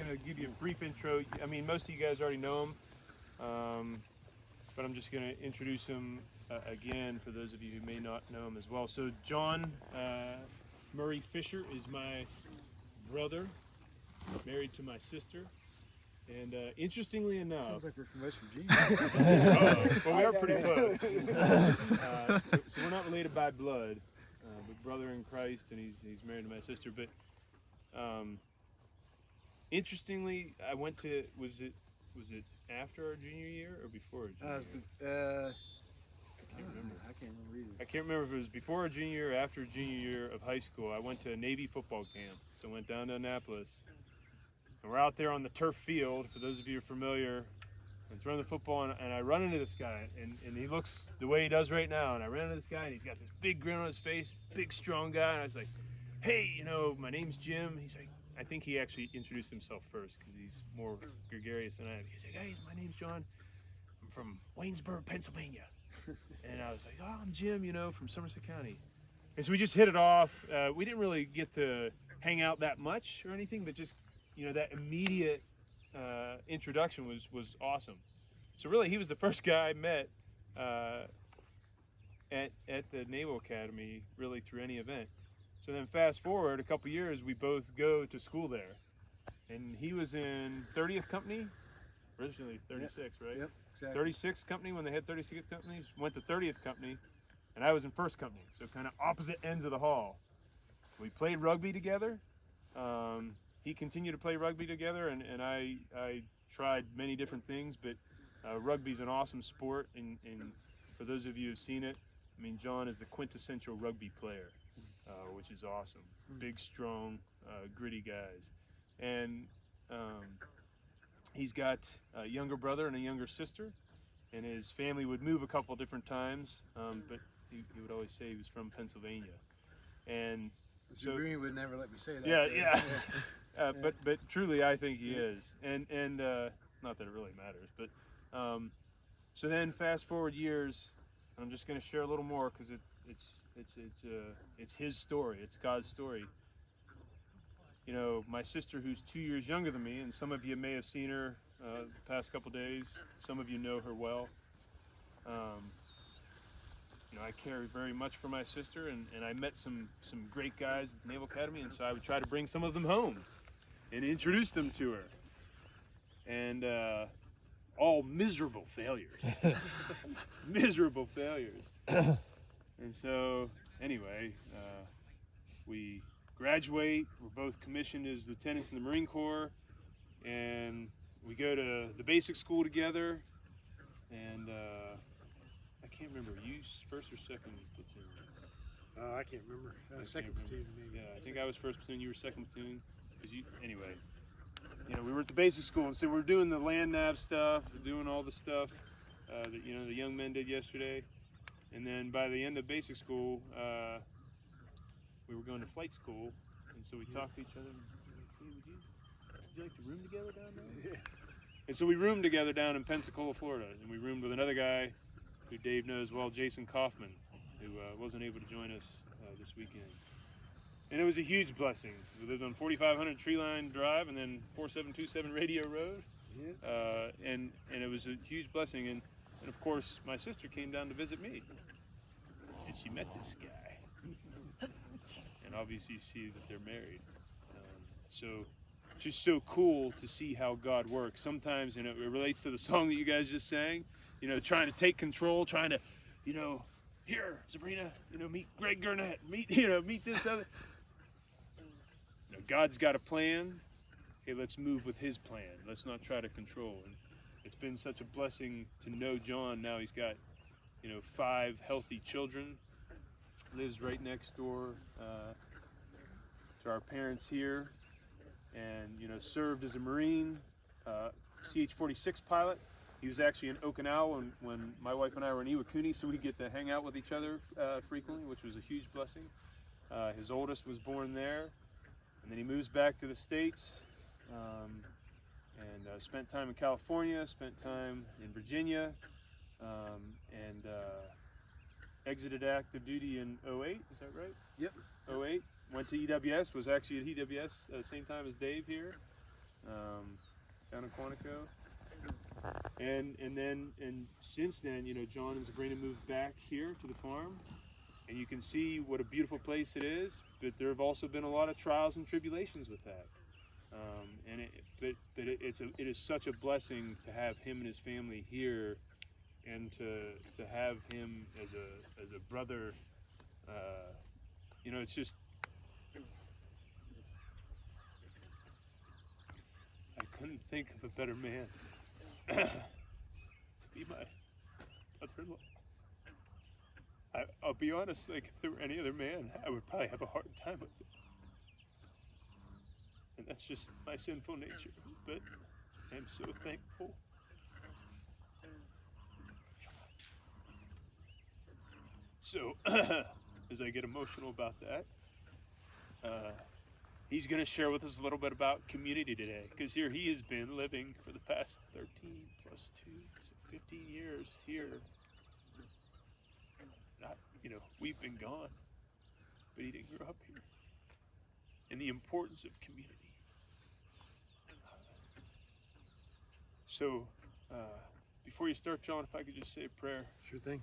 kind of give you a brief intro. I mean, most of you guys already know him, but I'm just going to introduce him again for those of you who may not know him as well. So John Murray Fisher is my brother, married to my sister. And interestingly enough, sounds like we're from West Virginia. well, we are pretty close. So we're not related by blood, but brother in Christ, and he's married to my sister. But interestingly, I went to was it after our junior year or before our junior year? I can't remember. I can't remember either. I can't remember if it was before our junior year or after junior year of high school. I went to a Navy football camp, so I went down to Annapolis. And we're out there on the turf field, for those of you who are familiar, and throwing the football, and I run into this guy, and he looks the way he does right now, and I ran into this guy, and he's got this big grin on his face, big, strong guy, and I was like, hey, my name's Jim. He's like, I think he actually introduced himself first, because he's more gregarious than I am. He's like, hey, my name's John. I'm from Waynesburg, Pennsylvania. And I was like, oh, I'm Jim, from Somerset County. And so we just hit it off. We didn't really get to hang out that much or anything, but just that immediate introduction was awesome. So really, he was the first guy I met at the Naval Academy, really through any event. So then fast forward a couple years, we both go to school there. And he was in 30th Company, originally 36, right? Yep, exactly. 36th Company when they had 36 companies, went to 30th Company, and I was in 1st Company, so kind of opposite ends of the hall. We played rugby together. He continued to play rugby together, and I tried many different things, but rugby's an awesome sport, and for those of you who've seen it, I mean, John is the quintessential rugby player, which is awesome. Big, strong, gritty guys. And he's got a younger brother and a younger sister, and his family would move a couple different times, but he would always say he was from Pennsylvania. And so Green would never let me say that. Yeah. But truly, I think he is, and not that it really matters. But so then, fast forward years, I'm just going to share a little more because it's his story, it's God's story. My sister, who's 2 years younger than me, and some of you may have seen her the past couple days. Some of you know her well. I care very much for my sister, and I met some great guys at the Naval Academy, and so I would try to bring some of them home and introduce them to her. And all miserable failures. Miserable failures. And so, anyway, we graduate. We're both commissioned as lieutenants in the Marine Corps, and we go to the basic school together, and I can't remember, you first or second platoon? I can't remember. Second platoon, maybe. Yeah, I think I was first platoon, you were second platoon. Anyway, we were at the basic school, and so we're doing the land nav stuff, doing all the stuff that the young men did yesterday. And then by the end of basic school, we were going to flight school, and so we talked to each other. And hey, would you like to room together down there? Yeah. And so we roomed together down in Pensacola, Florida, and we roomed with another guy who Dave knows well, Jason Kaufman, who wasn't able to join us this weekend. And it was a huge blessing. We lived on 4500 Tree Line Drive and then 4727 Radio Road. Yeah. And it was a huge blessing. And of course, my sister came down to visit me. And she met this guy. And obviously you see that they're married. So it's just so cool to see how God works. Sometimes, it relates to the song that you guys just sang, trying to take control, trying to, here, Sabrina, meet Greg Gurnett, meet this other. God's got a plan. Hey, let's move with his plan. Let's not try to control. And it's been such a blessing to know John. Now he's got, 5 healthy children. Lives right next door to our parents here, and served as a Marine, CH-46 pilot. He was actually in Okinawa when my wife and I were in Iwakuni, so we get to hang out with each other frequently, which was a huge blessing. His oldest was born there, and then he moves back to the States, and spent time in California, spent time in Virginia, and exited active duty in 08, is that right? Yep. 08, went to EWS, was actually at EWS same time as Dave here. down in Quantico. And since then, you know, John and Sabrina moved back here to the farm, and you can see what a beautiful place it is. But there have also been a lot of trials and tribulations with that. It is such a blessing to have him and his family here, and to have him as a brother. You know, it's just, I couldn't think of a better man to be my brother-in-law. I'll be honest, like, if there were any other man, I would probably have a hard time with it. And that's just my sinful nature. But I'm so thankful. So, as I get emotional about that, he's going to share with us a little bit about community today. Because here he has been living for the past 13 plus 2, so 15 years here. You know, we've been gone, but he didn't grow up here. And the importance of community. So, before you start, John, if I could just say a prayer. Sure thing.